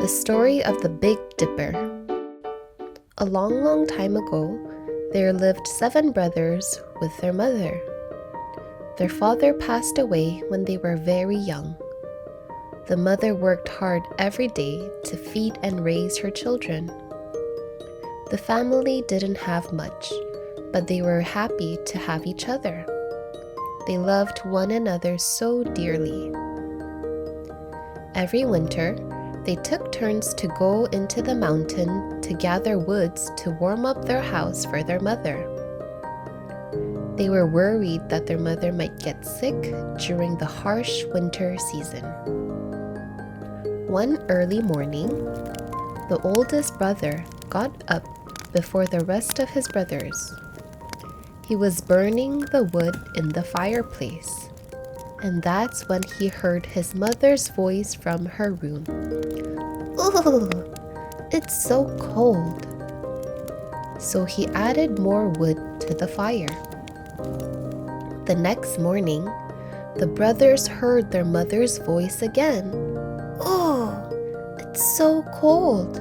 The story of the Big Dipper. A long, long time ago, there lived 7 brothers with their mother. Their father passed away when they were very young. The mother worked hard every day to feed and raise her children. The family didn't have much, but they were happy to have each other. They loved one another so dearly. Every winter, they took turns to go into the mountain to gather woods to warm up their house for their mother. They were worried that their mother might get sick during the harsh winter season. One early morning, the oldest brother got up before the rest of his brothers. He was burning the wood in the fireplace, and that's when he heard his mother's voice from her room. "Ugh, it's so cold." So he added more wood to the fire. The next morning, the brothers heard their mother's voice again. "Oh, it's so cold."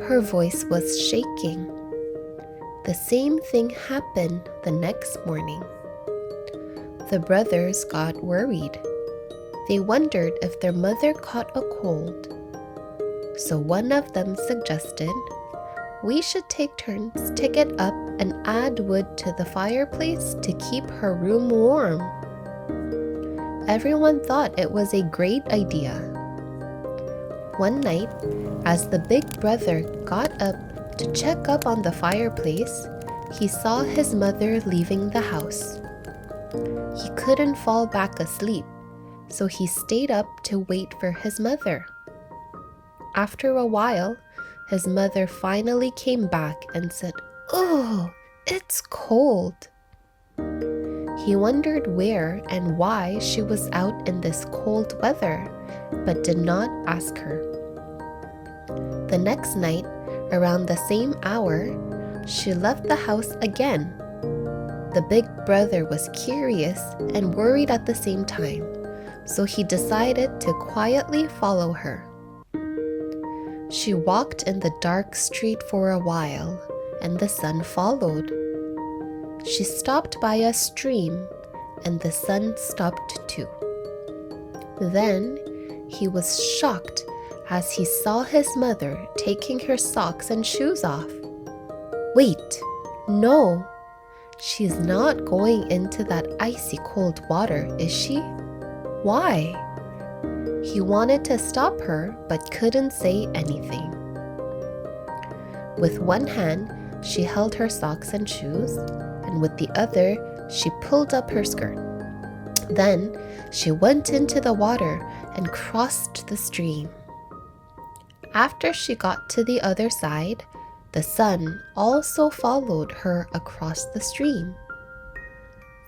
Her voice was shaking. The same thing happened the next morning. The brothers got worried. They wondered if their mother caught a cold. So one of them suggested, "We should take turns to get up and add wood to the fireplace to keep her room warm." Everyone thought it was a great idea. One night, as the big brother got up to check up on the fireplace, he saw his mother leaving the house. He couldn't fall back asleep, so he stayed up to wait for his mother. After a while, his mother finally came back and said, "Oh, it's cold." He wondered where and why she was out in this cold weather, but did not ask her. The next night, around the same hour, she left the house again. The big brother was curious and worried at the same time, so he decided to quietly follow her. She walked in the dark street for a while, and the son followed. She stopped by a stream, and the son stopped too. Then he was shocked as he saw his mother taking her socks and shoes off. Wait, no, she's not going into that icy cold water, is she? Why? He wanted to stop her but couldn't say anything. With one hand, she held her socks and shoes, and with the other, she pulled up her skirt. Then she went into the water and crossed the stream. After she got to the other side, the son also followed her across the stream.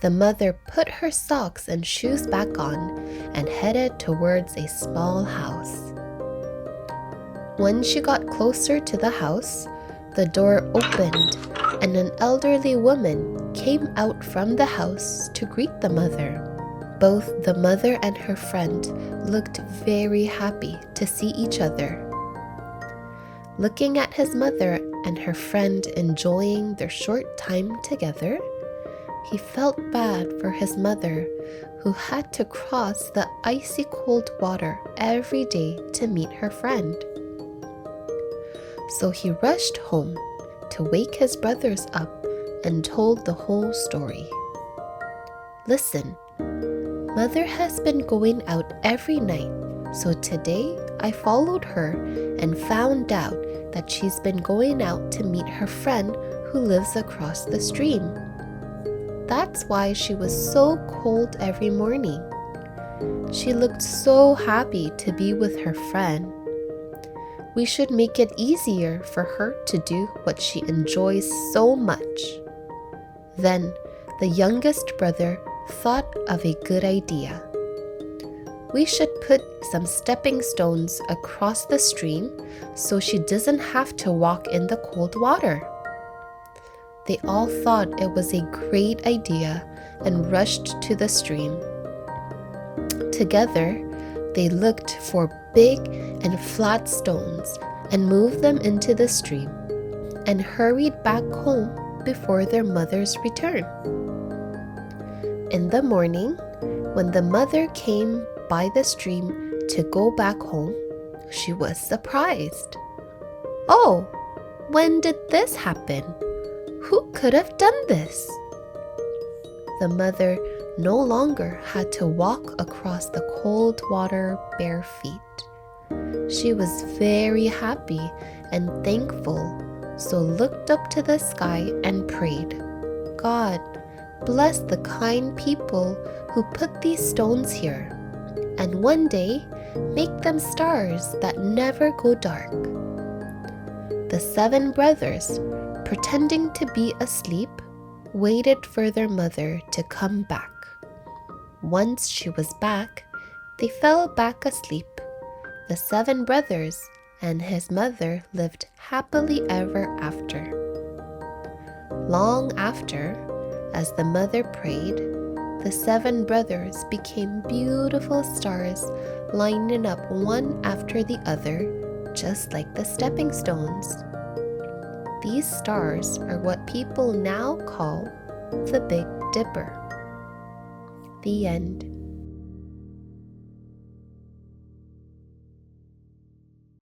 The mother put her socks and shoes back on and headed towards a small house. When she got closer to the house, the door opened and an elderly woman came out from the house to greet the mother. Both the mother and her friend looked very happy to see each other. Looking at his mother and her friend enjoying their short time together, he felt bad for his mother, who had to cross the icy cold water every day to meet her friend. So he rushed home to wake his brothers up and told the whole story. "Listen, Mother has been going out every night, so today I followed her and found out that she's been going out to meet her friend who lives across the stream. That's why she was so cold every morning. She looked so happy to be with her friend. We should make it easier for her to do what she enjoys so much." Then the youngest brother thought of a good idea. "We should put some stepping stones across the stream so she doesn't have to walk in the cold water." They all thought it was a great idea and rushed to the stream. Together, they looked for big and flat stones and moved them into the stream and hurried back home before their mother's return. In the morning, when the mother came by the stream to go back home, she was surprised. "Oh, when did this happen? Who could have done this?" The mother no longer had to walk across the cold water bare feet. She was very happy and thankful, so looked up to the sky and prayed, "God, bless the kind people who put these stones here, and one day make them stars that never go dark." The 7 brothers, pretending to be asleep, waited for their mother to come back. Once she was back, they fell back asleep. The 7 brothers and his mother lived happily ever after. Long after, as the mother prayed, the 7 brothers became beautiful stars lining up one after the other, just like the stepping stones. These stars are what people now call the Big Dipper. The end.